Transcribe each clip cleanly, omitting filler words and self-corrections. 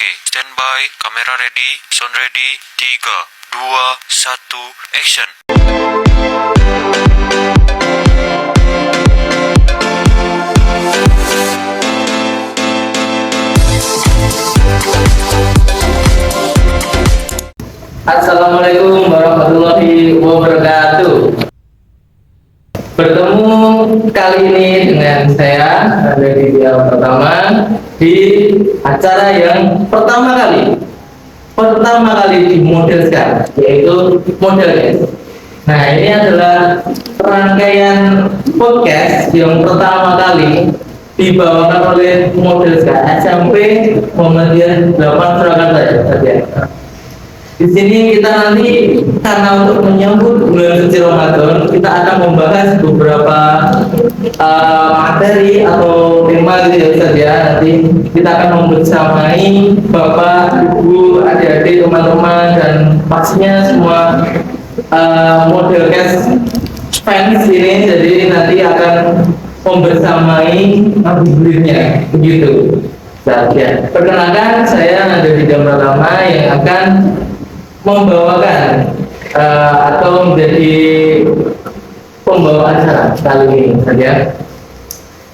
Oke, standby, kamera ready, sound ready, 3, 2, 1, action. Assalamualaikum warahmatullahi wabarakatuh. Bertemu kali ini dengan saya ada di video pertama di acara yang pertama kali di Modelskan, yaitu Modelcast. Nah, ini adalah rangkaian podcast yang pertama kali dibawakan oleh Modelskan SMP Muhammadiyah 8 Surakarta ya. Di sini kita nanti karena untuk menyambut bulan suci Ramadan, kita akan membahas beberapa materi atau tema gitu ya Ustaz ya. Nanti kita akan membersamai Bapak, Ibu, adik-adik, teman-teman dan pastinya semua Modelcast fans ini. Jadi nanti akan membersamai ngabuburitnya begitu. Saat ya. Perkenalkan, saya ada di jam pertama yang akan membawakan atau menjadi pembawa acara kali ini saja.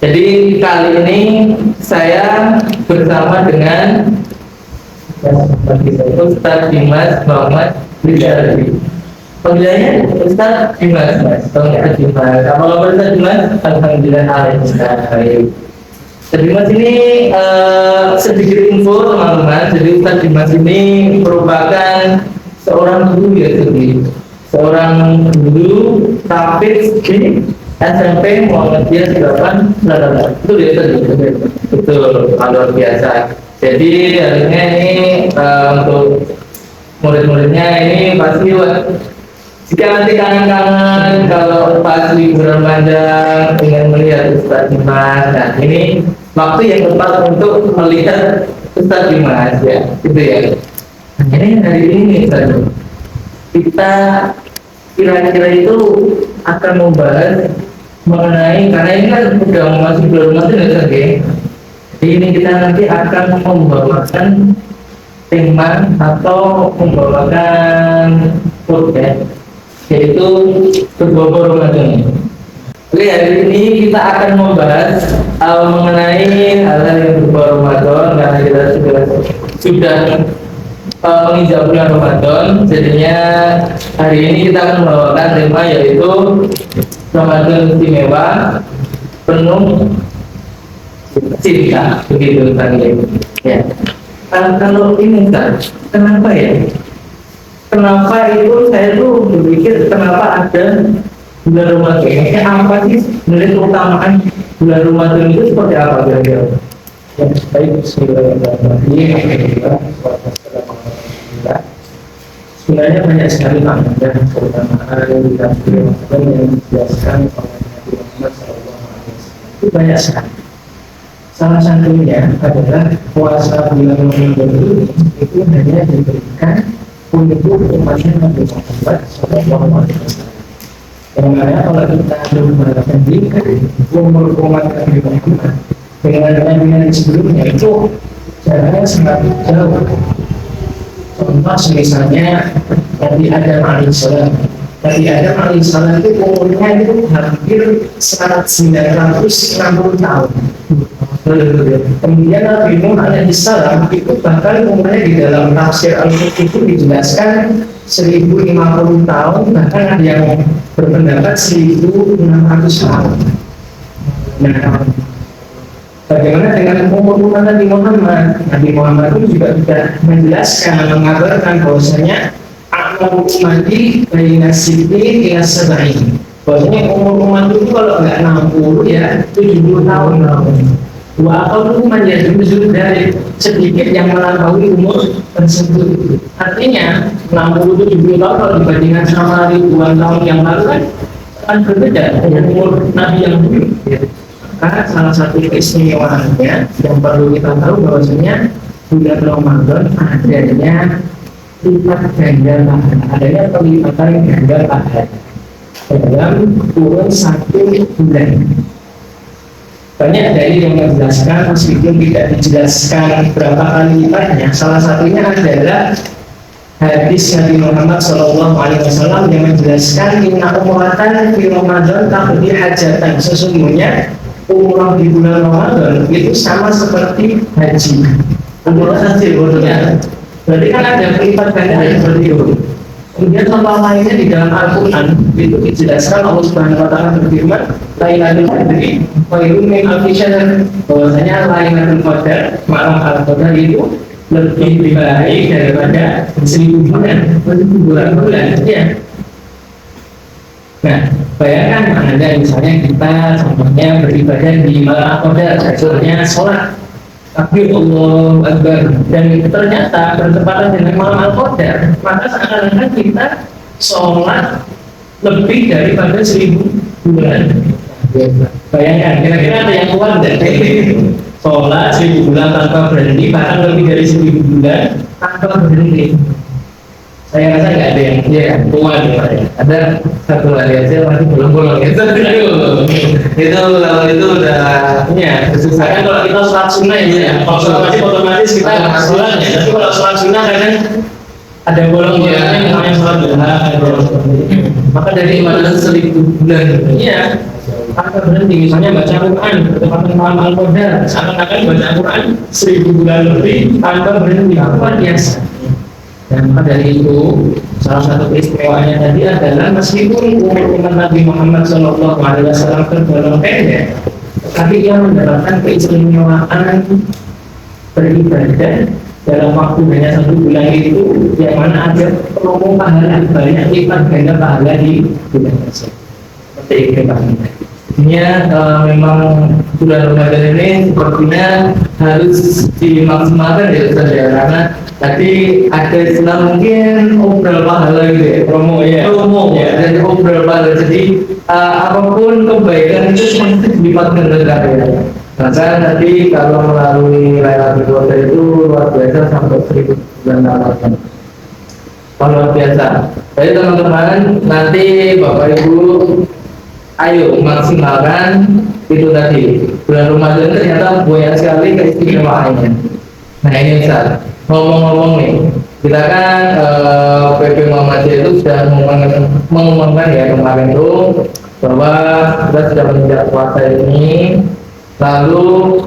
Jadi kali ini saya bersama dengan Ustaz Dimas Muhammad Rizaldi. Panggilannya Ustaz Dimas, Ustaz Dimas. Apa kabar Ustaz Dimas? Alhamdulillah baik. Ustaz Dimas ini sedikit info teman-teman. Jadi Ustaz Dimas ini merupakan seorang guru ya, seorang guru tahfidz di SMP Muhammadiyah 8 Surakarta. Betul ya Ustaz? Betul, luar biasa. Jadi harinya ini untuk murid-muridnya ini pasti jika nanti kangen-kangen kalau pas liburan panjang ingin melihat Ustaz Dimas, nah ini waktu yang tepat untuk melihat Ustaz Dimas ya, gitu ya. Nah, ini hari ini Ustaz, kita kira-kira itu akan membahas mengenai, karena ini kan sudah masuk bulan Ramadan ya Ustaz ya. Jadi ini kita nanti akan membawakan tema atau membawakan podcast yaitu berbau Ramadan. Oke, hari ini kita akan membahas mengenai hal-hal yang berbau Ramadan karena kita sudah menginjak bulan Ramadan. Jadinya hari ini kita akan membawakan tema yaitu Ramadan istimewa penuh cinta, begitu tadi ya. Kalau ini Ustaz, kenapa ya? Kenapa itu saya tuh berpikir kenapa ada bulan Ramadan? Ini apa sih sebenarnya keutamaan bulan Ramadan itu seperti apa kira-kira? Ya, baik, Alhamdulillah. Sebenarnya banyak sekali makna keutamaan bulan Ramadan yang dijelaskan oleh Nabi Muhammad SAW. Itu banyak sekali. Salah satunya adalah puasa bulan Ramadan itu hanya diberikan untuk umatnya Nabi Muhammad SAW. Karena kalau kita berbahasan diri umur umat Nabi Muhammad dengan nabi-nabi sebelumnya itu jaraknya sangat jauh. Contoh misalnya Nabi Adam alaihissalam. Nabi Adam alaihissalam itu umurnya itu hampir 960 tahun. Kemudian Nabi Nuh alaihissalam itu bahkan umurnya di dalam tafsir Al-Qur'an itu dijelaskan 1050 tahun, bahkan ada yang berpendapat 1600 tahun. Nah, bagaimana dengan umur Nabi Muhammad? Nabi Muhammad itu juga sudah menjelaskan, mengabarkan bahwasanya amal umati baina siti ila sab'in. Bahwasanya umur umat itu kalau nggak 60 ya 70 tahun. Wa aqallu man yajuzu dari sedikit yang melampaui umur tersebut. Artinya 60-70 tahun kalau dibandingkan sama ribuan tahun yang lalu kan berbeda dengan umur Nabi yang dulu. Karena salah satu keistimewaannya yang perlu kita tahu bahwasanya bulan Ramadan adanya lipat ganda pahala, adanya pelipatan ganda pahala dalam kurun 1 bulan. Banyak dari yang menjelaskan meskipun tidak dijelaskan berapa kali lipatnya. Salah satunya adalah hadis Nabi Muhammad SAW yang menjelaskan inna umratan fi Ramadan taqdi hajatan. Sesungguhnya umrah di bulan Ramadan itu sama seperti haji. Umrah haji sebetulnya. Berarti kan ada pelipat gandaan seperti itu. Kemudian contoh lainnya di dalam Al-Quran itu dijelaskan Allah Subhanahu Wa Taala berfirman, Lailatul Qadri khairun min alfi syahr. Bahwasanya Lailatul Qadar, malam Al-Qadar itu lebih baik daripada 1000 bulan. Ya. Nah, bayangkan ada misalnya kita contohnya beribadah di malam Al-Qadar, misalnya sholat takbir Allahu Akbar, dan ternyata bertepatan dengan malam Al-Qadar, maka seakan-akan kita sholat lebih daripada 1000 bulan. Bayangkan, kira-kira ada yang kuat dari sholat 1000 bulan tanpa berhenti, bahkan lebih dari 1000 bulan tanpa berhenti. Saya rasa nggak ada yang kuat ya. Ada satu hari aja masih bolong-bolong itu. Itu kalau itu udah Ya, kan kalau kita sholat sunnah ya, kalau sholat wajib otomatis kita sholat ya. Tapi kalau sholat sunnah kadang ada bolong-bolongnya, namanya sholat duha. maka dari mana 1000 bulan. Iya, tanpa berhenti. Misalnya baca Quran bertepatan malam Al-Qadar, seakan-akan baca Quran 1000 bulan lebih tanpa berhenti. Luar biasa. Dan maka dari itu salah satu keistimewaannya tadi adalah meskipun umur Nabi Muhammad SAW tergolong pendek, tapi ia mendapatkan keistimewaan beribadah dalam waktu hanya 1 bulan itu, yang mana ada promo pahala banyak lipat ganda pahala di bulan tersebut. Seperti itu Pak. Memang bulan Ramadan ini sepertinya harus dimaksimalkan ya Ustaz ya, karena tadi ada istilah mungkin obral pahala gitu ya, promo ya, dan obral pahala. Jadi apapun kebaikan itu pasti dilipat gandakan ya. Maka tadi kalau melalui Lailatul Qadar itu luar biasa sampai 1000 bulan Ramadan. Luar biasa. Jadi teman-teman, nanti Bapak Ibu ayo maksimalkan itu tadi. Bulan Ramadan ternyata banyak sekali keistimewaannya. Nah ini Ustaz, ngomong-ngomong nih, kita kan PP Muhammadiyah itu sudah mengumumkan ya kemarin itu bahwa kita sudah menginjak puasa ini. Lalu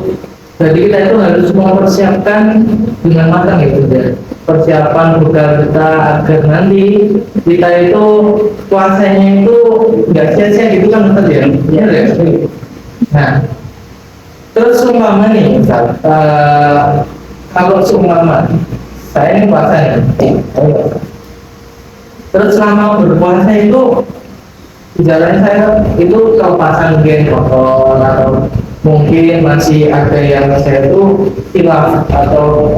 jadi kita itu harus mempersiapkan dengan matang gitu ya, persiapan bekal kita agar nanti kita itu puasanya itu nggak sia-sia gitu kan Ustaz ya. Nah, terus umpama nih misal kalau seumpama saya ini puasa nih, terus selama berpuasa itu jalan saya itu kelepasan gen kotor atau mungkin masih ada yang saya itu hilaf atau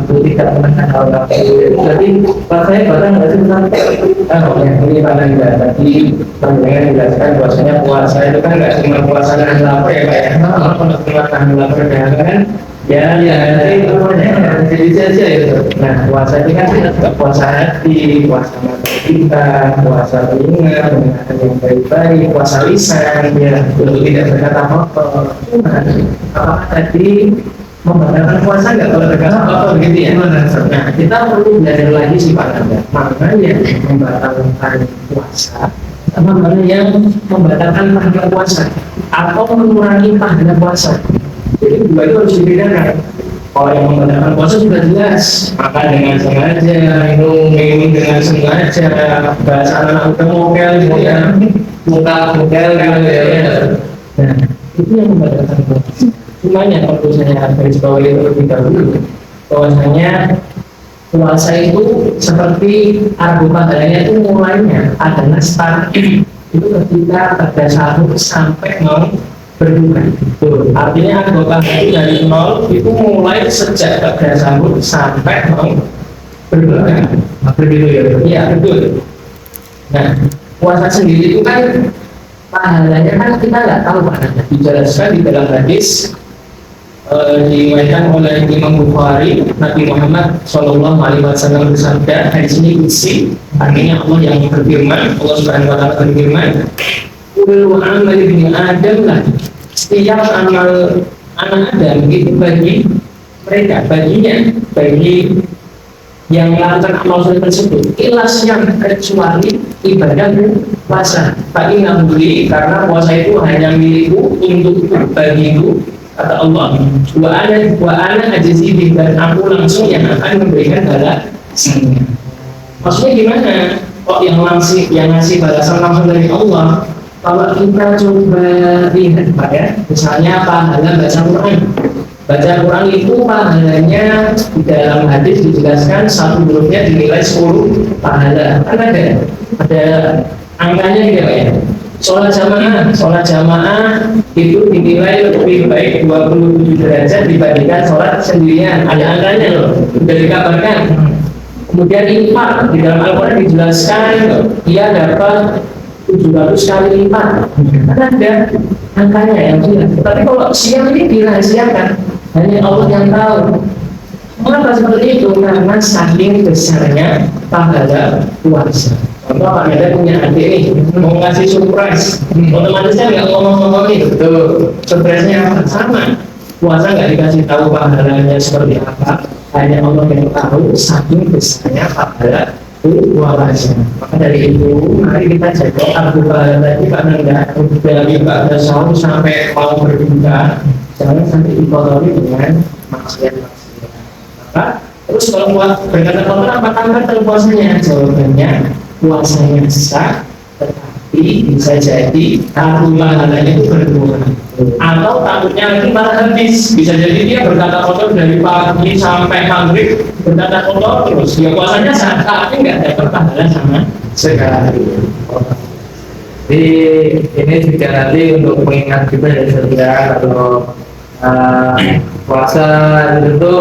itu tidak mengenal hal itu. Jadi rasanya batal nggak sih Ustaz? Ini pada tadi pandangan menjelaskan bahwasanya puasa itu kan nggak cuma puasa nahan lapar ya Pak ya. Kalau cuma nahan lapar kan ya nanti jadi sia-sia itu. Nah puasa ini kan puasa hati, puasa mata kita, puasa telinga mendengarkan yang baik-baik, puasa lisan ya untuk tidak berkata kotor. Apakah tadi membatalkan puasa nggak kalau berkata kotor gitu ya? Nah kita perlu belajar lagi sih Pak Nanda, mana yang membatalkan puasa, mana yang membatalkan pahala puasa atau mengurangi pahala puasa. Jadi dua itu harus dibedakan. Kalau yang membatalkan puasa sudah jelas, makan dengan sengaja, minum dengan sengaja, bahasa anak udah mokel gitu ya, muka mokel gitu ya. Nah, itu yang membatalkan puasa. Cuman yang perlu saya garis bawahi terlebih dahulu, bahwasanya puasa itu seperti argo pahalanya itu mulainya adalah start itu ketika pada sahur sampai mau berbuka. Artinya argo pahala itu dari 0 itu mulai sejak pada sahur sampai mau berbuka. Begitu ya? Iya betul. Nah puasa sendiri itu kan pahalanya kan kita nggak tahu Pak. Dijelaskan di dalam hadis diriwayatkan oleh Imam Bukhari, Nabi Muhammad SAW bersabda, hadis ini kudsi, artinya Allah yang berfirman, Allah Subhanahu Wa Taala berfirman, kullu amal ibni Adam lah, setiap amal anak Adam itu bagi mereka, bagi yang melakukan amal soleh tersebut ilas yang kecuali ibadah puasa. Tapi nggak beli karena puasa itu hanya milikku, untukku, bagiku, kata Allah. Wa ana ajzi, dan aku langsung yang akan memberikan balasannya. Maksudnya gimana? Kok yang ngasih balasan langsung dari Allah? Kalau kita coba lihat Pak ya, misalnya pahala baca Quran. Baca Quran itu pahalanya di dalam hadis dijelaskan satu hurufnya dinilai 10 pahala. Kan ada angkanya gitu ya. Sholat jamaah itu dinilai lebih baik 27 derajat dibandingkan sholat sendirian. Ada angkanya loh, sudah dikabarkan. Kemudian infak di dalam Al-Quran dijelaskan ia dapat 700 kali lipat. Karena ada angkanya yang jelas. Tapi kalau siang ini dirahasiakan, hanya Allah yang tahu. Mengapa seperti itu? Karena saking besarnya pahala puasa. Contoh Pak Meda punya adik ini mau ngasih surprise, otomatisnya nggak ngomong-ngomong itu. Surprise-nya sama. Puasa nggak dikasih tahu pahalanya seperti apa, hanya Allah yang tahu saking besarnya pahala puasa. Maka dari itu mari kita jaga Abu Bakar tadi karena nggak dari Pak Sahur sampai mau berbuka, jangan sampai dikotori dengan maksiat-maksiat. Maka terus kalau berkata kotor apa tambah puasanya? Jawabannya puasanya sah, tetapi bisa jadi takut pahalanya itu berkurang, atau takutnya lagi malah habis. Bisa jadi dia berkata kotor dari pagi sampai maghrib, berkata kotor terus dia puasanya sah, tapi nggak dapat pahala sama sekali. Jadi ini juga nanti untuk mengingat kita ya saudara, kalau puasa itu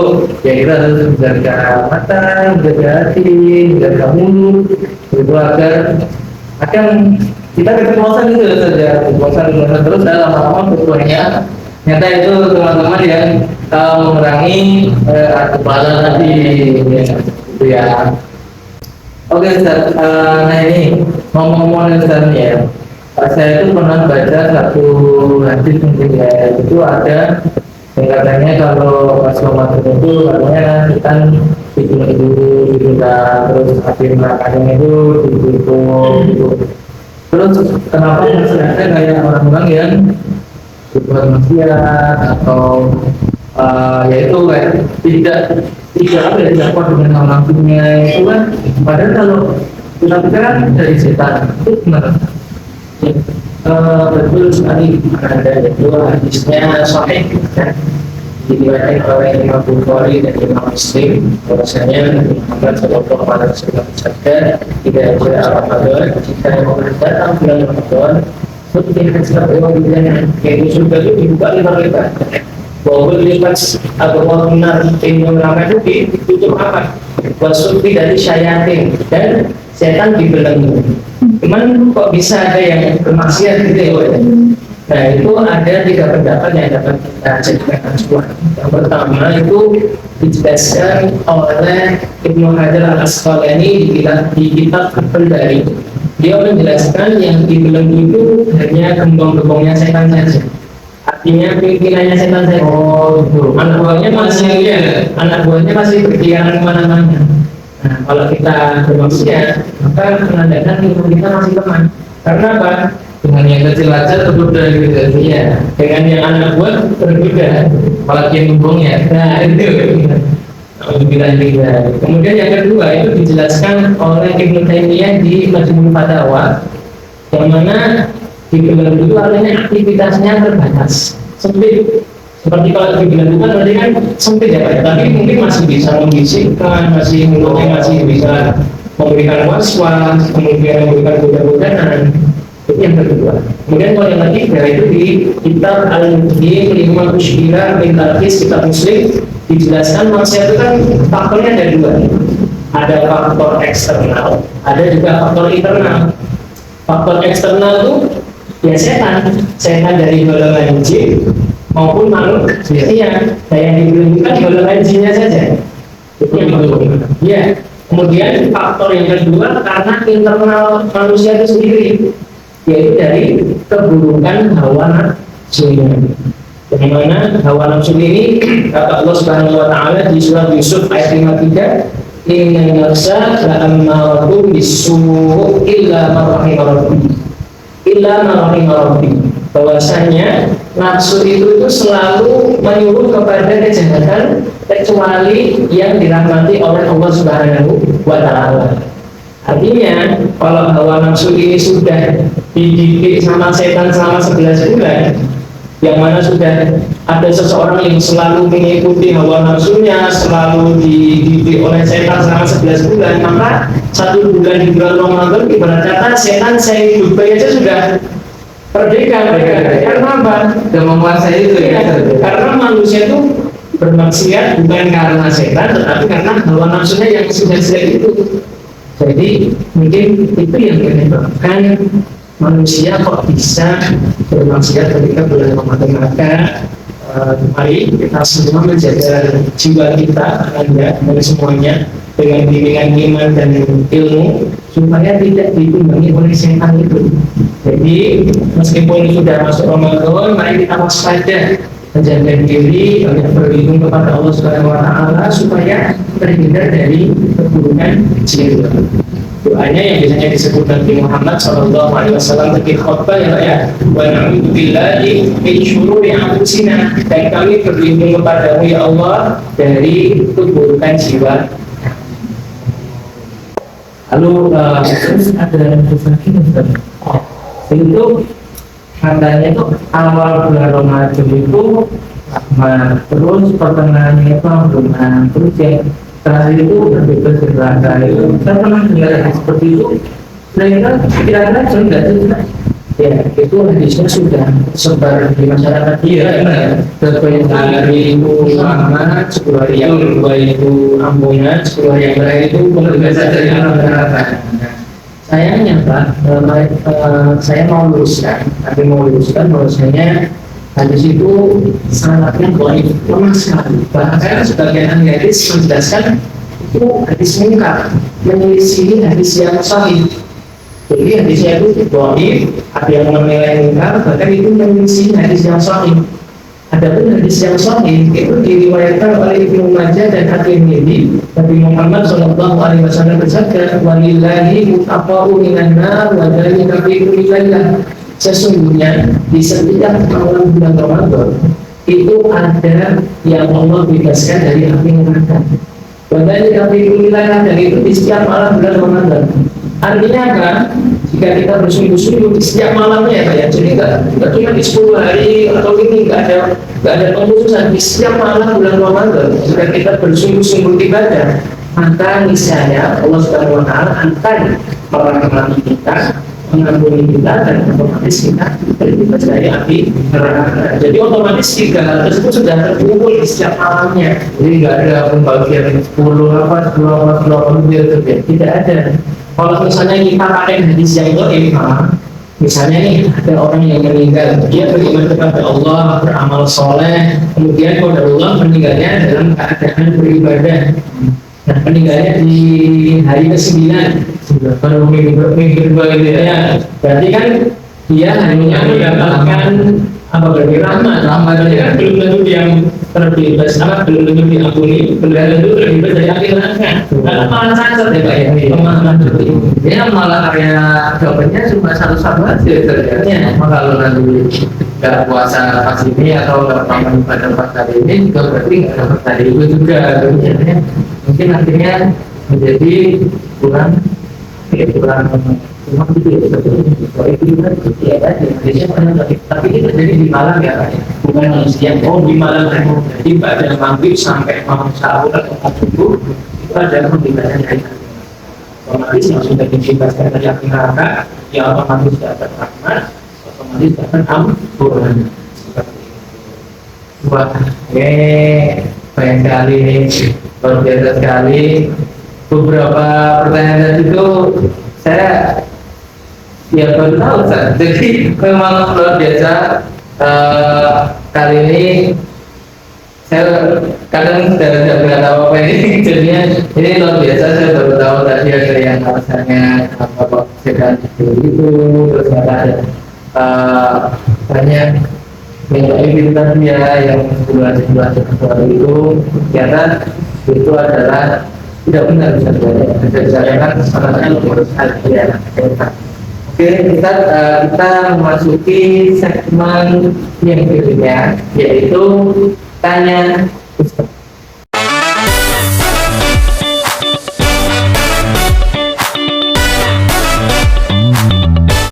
ya kita harus menjaga mata, menjaga hati, menjaga mulut itu agar kita berpuasa gitu saja, berpuasa terus dan lama-lama berpuasanya nyata itu teman-teman yang mengurangi kebalan tadi gitu ya. Oke Ustaz, nah ini ngomong-ngomong Ustaz ya, saya itu pernah baca satu hadis mungkin ya, itu ada yang katanya kalau pas Ramadan itu katanya kita bikin dulu gitu kan, terus akhir makannya itu ditutup gitu. Terus kenapa masih ada kayak orang-orang yang berbuat maksiat atau yaitu kayak tidak apa ya, tidak kuat dengan langsungnya itu kan, padahal kalau kita kan dari setan itu gimana? Betul sekali, ada itu hadisnya sahih ya, diriwayatkan oleh Imam Bukhari dan Imam Muslim bahwasanya Nabi Muhammad SAW bersabda, tidak ada Ramadan jika datang bulan Ramadan setiap setiap bulan yaitu surga itu dibuka lebar-lebar, bahwa lipat atau benar pintu neraka itu ditutup apa? Wasuti dari syayatin, dan setan dibelenggu. Cuman kok bisa ada yang bermaksiat gitu ya? Nah itu ada 3 pendapat yang dapat kita jadikan acuan. Yang pertama itu dijelaskan oleh Ibnu Hajar Al-Asqalani di kitab Al-Bari. Dia menjelaskan yang dibelenggu itu hanya gembong-gembongnya setan saja. Artinya pimpinannya setan saja. Oh, itu. Anak buahnya masih berkeliaran kemana-mana. Nah, kalau kita bermaksiat, maka menandakan iman kita masih lemah. Karena apa? Dengan yang kecil aja berbeda gitu. Iya, dengan yang anak buah berbeda. Apalagi yang gembongnya. Nah, itu. Kemudian yang kedua itu dijelaskan oleh Ibnu Taimiyah di Majmu' Fatawa, yang mana di bulan itu artinya aktivitasnya terbatas, sempit. Seperti kalau di bulan bukan berarti kan sempit ya Pak, tapi mungkin masih bisa membisikkan, masih mulutnya masih bisa memberikan was-was, kemudian memberikan goda-godaan. Itu yang kedua. Kemudian kalau yang ketiga itu di kitab Al-Muhyi Lima Ushkila min Talqis kitab Muslim dijelaskan maksiat itu kan faktornya ada 2. Ada faktor eksternal, ada juga faktor internal. Faktor eksternal itu ya setan dari golongan jin maupun makhluk yang dibelenggukan golongan jinnya saja. Itu ya. Kemudian faktor yang kedua karena internal manusia itu sendiri. yaitu dari keburukan hawa nafsu. Yang mana hawa nafsu ini kata Allah Subhanahu wa taala di surat Yusuf ayat 53, inna nafsa la'ammaratu bisu' illa ma rahima rabbi. Illa ma rahima rabbi. Bahwasanya nafsu itu selalu menyuruh kepada kejahatan kecuali yang dirahmati oleh Allah Subhanahu wa taala. Artinya kalau hawa nafsu ini sudah dididik sama setan selama 11 bulan, yang mana sudah ada seseorang yang selalu mengikuti hawa nafsunya, selalu dididik oleh setan selama 11 bulan, maka 1 bulan di bulan Ramadan ibarat kata setan saya hidup aja sudah merdeka. Karena apa? Sudah menguasai itu ya. Karena manusia itu bermaksiat bukan karena setan, tetapi karena hawa nafsunya yang sudah itu. Jadi mungkin itu yang menyebabkan manusia kok bisa bermaksiat ketika bulan Ramadan. Maka mari kita semua menjaga jiwa kita, Anda dan semuanya dengan bimbingan iman dan ilmu supaya tidak ditumbangi oleh setan itu. Jadi meskipun sudah masuk Ramadan, mari kita waspada, menjaga diri, banyak berlindung kepada Allah Subhanahu wa taala supaya terhindar dari keburukan kecil. Doanya yang biasanya disebut Nabi Muhammad SAW ketika khutbah ya wa na'udzu billahi min syururi anfusina, dan kami berlindung kepadamu ya Allah dari keburukan jiwa. Lalu terus ada itu katanya itu awal bulan Ramadan itu rahmat, terus pertengahannya itu rahmat, terus yang terakhir itu berbebas dari neraka. Itu saya pernah dengar yang seperti itu. Kira-kira sudah ya, itu hadisnya sudah sebar di masyarakat kita. Sebanyak hari itu rahmat, 10 hari yang kedua itu ampunan, 10 hari yang terakhir itu pembebasan dari neraka. Sayangnya Pak, saya mau luruskan bahwasanya hadis itu sangatnya baik, lemah sekali. Bahkan sebagian ahli hadis menjelaskan itu hadis munkar, menyelisihi hadis yang sahih. Jadi hadisnya itu baik, ada yang menilai munkar, bahkan itu menyelisihi hadis yang sahih. Adapun hadis yang sahih itu diriwayatkan oleh Ibnu Majah dan At-Tirmidzi. Nabi Muhammad SAW bersabda, "Walillahi mutaqa'u minan nar wa dzalika fi kulli lailah." Sesungguhnya di setiap malam bulan Ramadan itu ada yang Allah bebaskan dari api neraka. Wa dzalika fi kulli lailah, dan itu di setiap malam bulan Ramadan. Artinya apa? Jika kita bersungguh-sungguh di setiap malamnya ya, jadi nggak cuma di 10 hari atau ini nggak ada pengkhususan di setiap malam bulan Ramadan. Jika kita bersungguh-sungguh ibadah, maka niscaya Allah Subhanahu wa taala akan merahmati kita, mengampuni kita, dan otomatis kita terbebas dari api neraka. Jadi otomatis 3 tersebut sudah terkumpul di setiap malamnya. Jadi nggak ada pembagian 10 tidak ada. Kalau misalnya kita pakai hadis yang dhaif, misalnya nih ada orang yang meninggal, dia beriman kepada Allah, beramal soleh, kemudian qadarullah meninggalnya dalam keadaan beribadah. Nah, meninggalnya di hari ke-9, baru minggu kedua itu ya, berarti kan dia hanya mendapatkan apa berarti rahmat. Jadi kan belum tentu dia terbebas, belum tentu diampuni, belum tentu terbebas dari api neraka. Karena malah cacat ya Pak ya, pemahaman seperti ini. ya malah kayak jawabannya cuma satu-satu aja terjadinya. Kalau nanti nggak puasa pas ini atau nggak makan pada pas hari ini juga berarti nggak dapat hari itu juga. Jadi mungkin akhirnya menjadi kurang cuma gitu ya, kalau itu juga ya tadi biasanya pernah tapi itu terjadi di malam ya Pak ya, bukan manusia. Di malam hari, jadi pada maghrib sampai malam sahur atau subuh itu ada pembebasan dari otomatis yang sudah dibebaskan dari api neraka, yang otomatis dapat rahmat, otomatis dapat ampunan. Wah, banyak sekali nih, luar biasa sekali. Beberapa pertanyaan tadi itu saya ya baru tahu Ustaz. Jadi memang luar biasa. Kali ini saya kadang tidak tahu apa ini jadinya ini luar biasa. Saya baru tahu tadi ada yang alasannya apa sedang itu terus ada banyak aktivitas dia yang sebulan itu ternyata itu adalah tidak benar bisa dijalankan sebenarnya menurut saya. Oke, kita memasuki segmen yang berikutnya yaitu tanya Ustaz.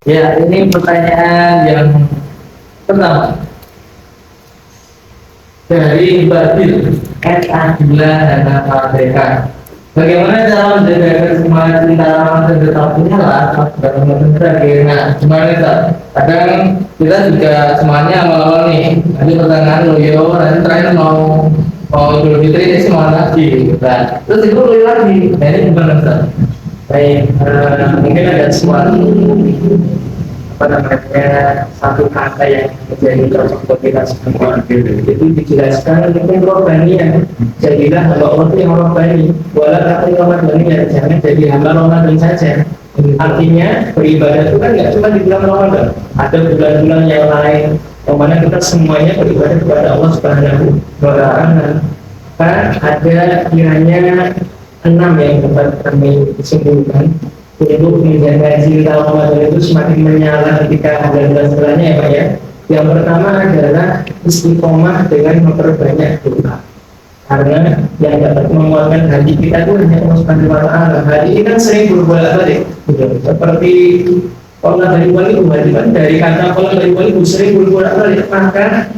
Ya, ini pertanyaan yang pertama dari Babil Adila dan Merdeka. Bagaimana cara menjaga semangat cinta dan tetap menyala dalam menjaga? Nah, gimana kita? Kadang kita juga semuanya awal-awal nih. Nanti pertengahan loyo, nanti terakhir mau Idul Fitri ini semangat lagi. Nah, terus itu loyo lagi. Nah, ini gimana Ustaz? Baik, mungkin ada sesuatu satu kata yang menjadi cocok buat kita semua. Itu dijelaskan mungkin rohanian. Jadilah hamba Allah itu yang rohani. Walau tapi Ramadan jangan jadi hamba Ramadan saja. Artinya beribadah itu kan nggak cuma di bulan Ramadan. Ada bulan-bulan yang lain. Dimana kita semuanya beribadah kepada Allah Subhanahu wa Ta'ala. Kan ada kiranya 6 yang dapat kami simpulkan untuk menjaga cinta Ramadan itu semakin menyala ketika ada bulan setelahnya ya Pak ya. Yang pertama adalah istiqomah dengan memperbanyak doa. Karena yang dapat menguatkan hati kita itu hanya Allah Subhanahu wa Ta'ala. Hati ini kan sering berbolak-balik. Seperti pola dari wali hati kan dari kata pola dari wali sering berbolak-balik. Maka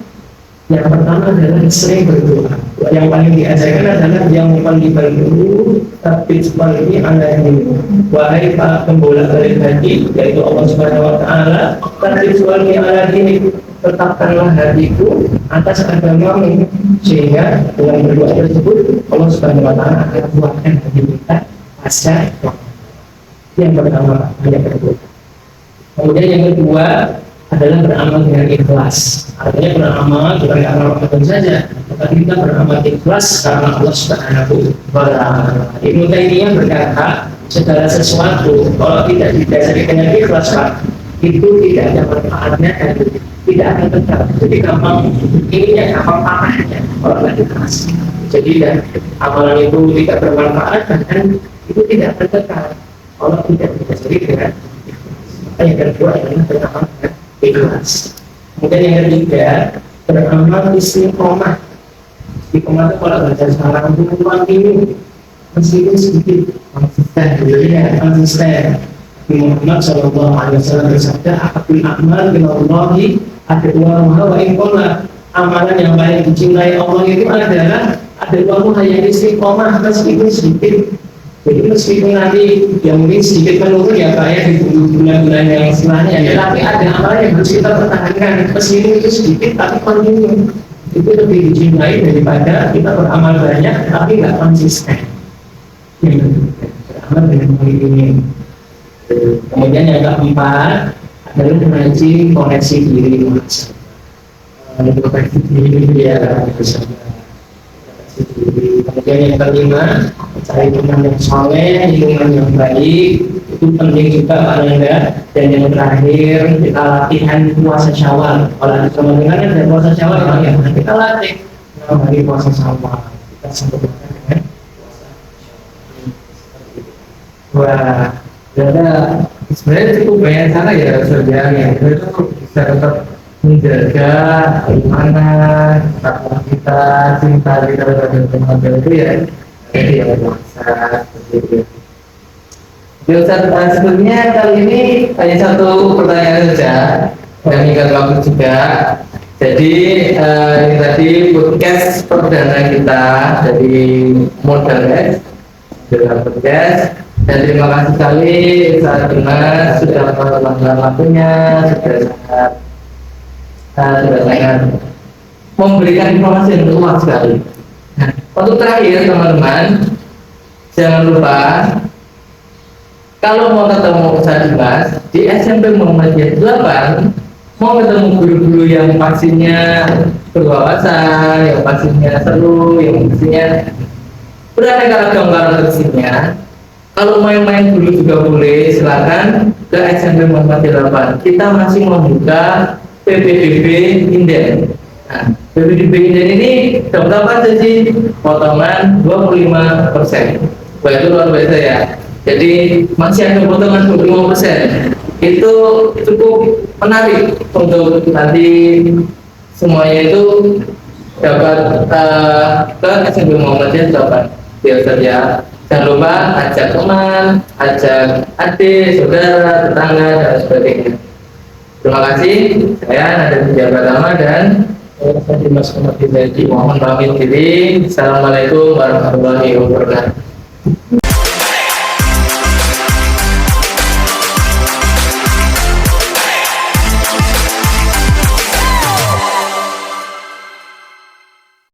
yang pertama adalah sering berdoa. Yang paling diajarkan adalah yang paling dulu tapi ini anda ini wahai para pembolak-balik hati yaitu Allah Subhanahu wa Ta'ala. Tapi ini ala ini tetapkanlah hatiku atas agamamu sehingga dengan berdoa tersebut Allah Subhanahu wa Ta'ala akan buatkan hati kita pasca. Yang pertama hanya berdoa. Kemudian yang kedua adalah beramal dengan ikhlas. Artinya beramal bukan karena Ramadan saja, tetapi kita beramal ikhlas karena Allah Subhanahu wa Ta'ala. Ibnu Taimiyah berkata, segala sesuatu kalau tidak didasari dengan ikhlas, Pak, itu tidak ada manfaatnya dan tidak akan tetap. Jadi gampang ininya, gampang patahnya kalau tidak ikhlas. Jadi dan amalan itu tidak bermanfaat dan itu tidak akan tetap kalau tidak didasari dengan ikhlas. Yang kedua adalah beramal dengan ikhlas. Kemudian yang ketiga beramal istiqomah. Istiqomah itu kalau baca sekarang bukan ini meskipun sedikit konsisten, ya konsisten. Muhammad Shallallahu Alaihi Wasallam bersabda, "Akabul amal billahi adwamuha wa inqalla." Amalan yang paling dicintai Allah itu adalah adwamuha yang istiqomah meskipun sedikit. Jadi meskipun nanti yang mungkin sedikit menurun ya Pak ya di bulan-bulan yang setelahnya ya, tapi ada amalan yang harus kita pertahankan meskipun itu sedikit tapi kontinu. Itu lebih dicintai daripada kita beramal banyak tapi nggak konsisten. Beramal dengan ini. Kemudian yang keempat adalah mengaji koneksi diri mas. Koneksi diri ya bersama. Kemudian yang kelima cari teman yang soleh, lingkungan yang baik itu penting juga Pak Nanda. Dan yang terakhir kita latihan puasa Syawal. Kalau kita mendengar ada puasa Syawal ya kita latih hari puasa Syawal. Kita sempurnakan dengan puasa Syawal. Wah, ternyata sebenarnya cukup banyak cara ya saudara yang itu bisa tetap menjaga bagaimana kata kita, cinta kita terhadap teman itu ya jadi yang puasa seperti itu. Sebenarnya kali ini hanya satu pertanyaan saja yang ingat waktu juga. Jadi ini tadi podcast perdana kita dari Modern dalam podcast. Dan terima kasih sekali saat benar sudah meluangkan waktunya, sudah sangat memberikan informasi yang luas sekali. Nah, untuk terakhir teman-teman, jangan lupa kalau mau ketemu Ustaz Dimas di SMP Muhammadiyah 8, mau ketemu guru-guru yang pastinya berwawasan, yang pastinya seru, yang pastinya beraneka ragam karakteristiknya, Kalau main-main dulu juga boleh, silakan ke SMP Muhammad 8. Kita masih membuka PPDB Inden. Nah, PPDB Inden ini dapat apa aja sih? Potongan 25%. Wah, itu luar biasa ya. Jadi masih ada potongan 25%. Itu cukup menarik untuk nanti semuanya itu dapat ke SMP Muhammadiyah 8. Biar saja. Jangan lupa ajak teman, ajak adik, saudara, tetangga, dan sebagainya. Terima kasih. Saya Nada Puja Pratama dan Dimas Ahmad Hidayati. mohon pamit diri. Assalamualaikum warahmatullahi wabarakatuh.